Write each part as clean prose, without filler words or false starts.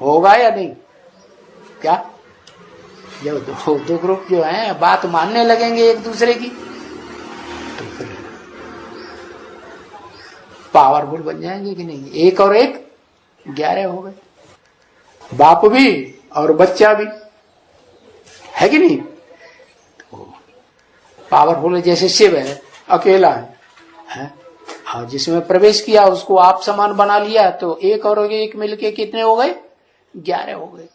होगा या नहीं? क्या जब दो ग्रुप जो हैं बात मानने लगेंगे एक दूसरे की तो फिर पावरफुल बन जाएंगे कि नहीं? 1 और 1 11 हो गए, बाप भी और बच्चा भी, है कि नहीं? तो पावरफुल है, जैसे शिव है अकेला है? और जिसमें प्रवेश किया उसको आप समान बना लिया तो 1 और 1 मिलके कितने हो गए? 11 हो गए,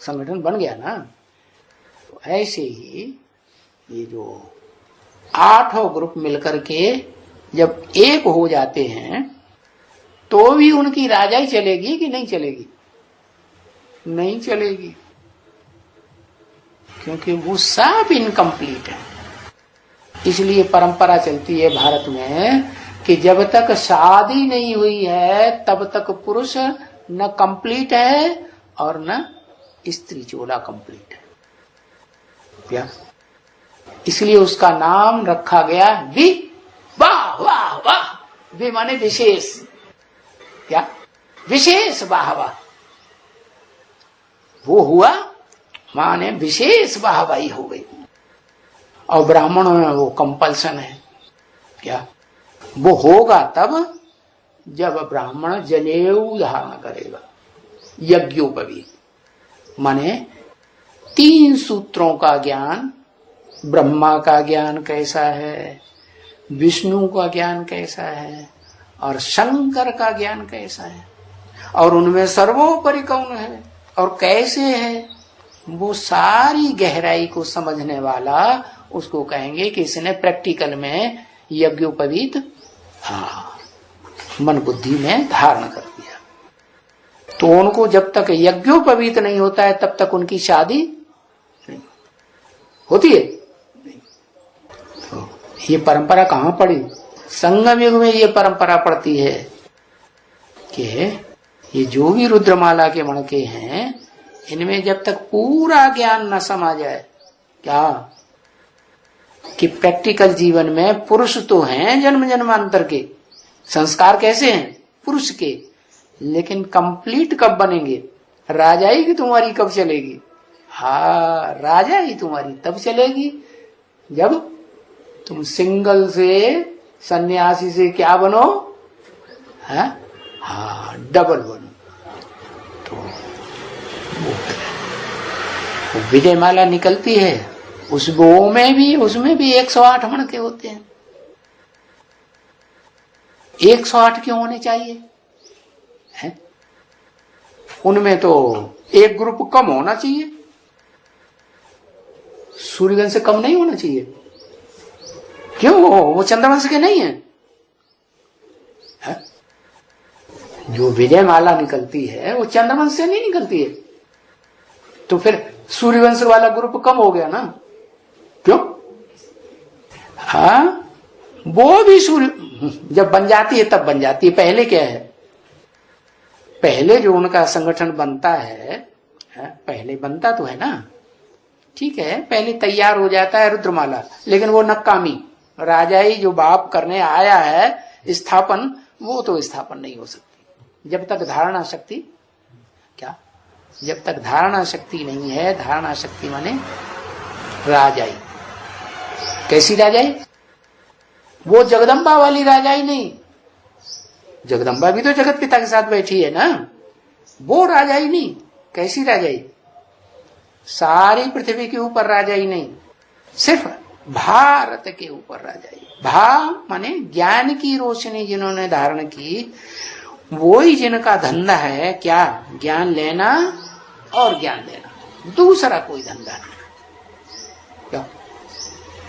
संगठन बन गया ना। तो ऐसे ही ये जो 8 ग्रुप मिलकर के जब एक हो जाते हैं तो भी उनकी राजाई चलेगी कि नहीं चलेगी? नहीं चलेगी, क्योंकि वो सब इनकम्प्लीट है। इसलिए परंपरा चलती है भारत में कि जब तक शादी नहीं हुई है तब तक पुरुष न कंप्लीट है और न स्त्री चोला कंप्लीट है। क्या? इसलिए उसका नाम रखा गया वि। वाह वाह वाह, वि माने विशेष। क्या? विशेष वाहवाह। वो हुआ माने विशेष वाहवाही हो गई। और ब्राह्मणों में वो कंपल्सन है। क्या? वो होगा तब जब ब्राह्मण जनेऊ धारण करेगा, यज्ञोपवीत माने 3 सूत्रों का ज्ञान, ब्रह्मा का ज्ञान कैसा है, विष्णु का ज्ञान कैसा है और शंकर का ज्ञान कैसा है और उनमें सर्वोपरि कौन है और कैसे है, वो सारी गहराई को समझने वाला उसको कहेंगे कि इसने प्रैक्टिकल में यज्ञोपवीत मन बुद्धि में धारण कर दिया। तो उनको जब तक यज्ञोपवीत नहीं होता है तब तक उनकी शादी नहीं होती है। तो ये परंपरा कहाँ पड़ी? संगम युग में ये परंपरा पड़ती है कि ये जो भी रुद्रमाला के मणके हैं इनमें जब तक पूरा ज्ञान न समा जाए, क्या कि प्रैक्टिकल जीवन में पुरुष तो हैं जन्म जन्मांतर के, संस्कार कैसे हैं पुरुष के, लेकिन कंप्लीट कब बनेंगे? राजाई की तुम्हारी कब चलेगी? हाँ, राजाई तुम्हारी तब चलेगी जब तुम सिंगल से सन्यासी से क्या बनो? हाँ, डबल बनो। तो विजयमाला निकलती है, उस गो में भी उसमें भी 108 मणके होते हैं। 108 क्यों होने चाहिए? है? उनमें तो एक ग्रुप कम होना चाहिए, सूर्यवंश से कम नहीं होना चाहिए। क्यों? वो चंद्रवंश के नहीं है? जो विजयमाला निकलती है वो चंद्रवंश से नहीं निकलती है, तो फिर सूर्यवंश वाला ग्रुप कम हो गया ना। क्यों? हाँ, वो भी सूर्य जब बन जाती है तब बन जाती है। पहले क्या है? पहले जो उनका संगठन बनता है, पहले बनता तो है ना, ठीक है, पहले तैयार हो जाता है रुद्रमाला, लेकिन वो नकामी राजाई जो बाप करने आया है स्थापन, वो तो स्थापन नहीं हो सकती जब तक धारणा शक्ति, क्या जब तक धारणा शक्ति नहीं है। धारणा शक्ति माने राजाई। कैसी राजाई? वो जगदम्बा वाली राजाई नहीं, जगदम्बा भी तो जगत पिता के साथ बैठी है ना, वो राजाई नहीं। कैसी राजाई? सारी पृथ्वी के ऊपर राजाई नहीं, सिर्फ भारत के ऊपर राजाई। भा माने ज्ञान की रोशनी जिन्होंने धारण की, वो ही जिनका धंधा है क्या? ज्ञान लेना और ज्ञान देना, दूसरा कोई धंधा नहीं। क्या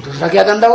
दूसरा क्या धंधा?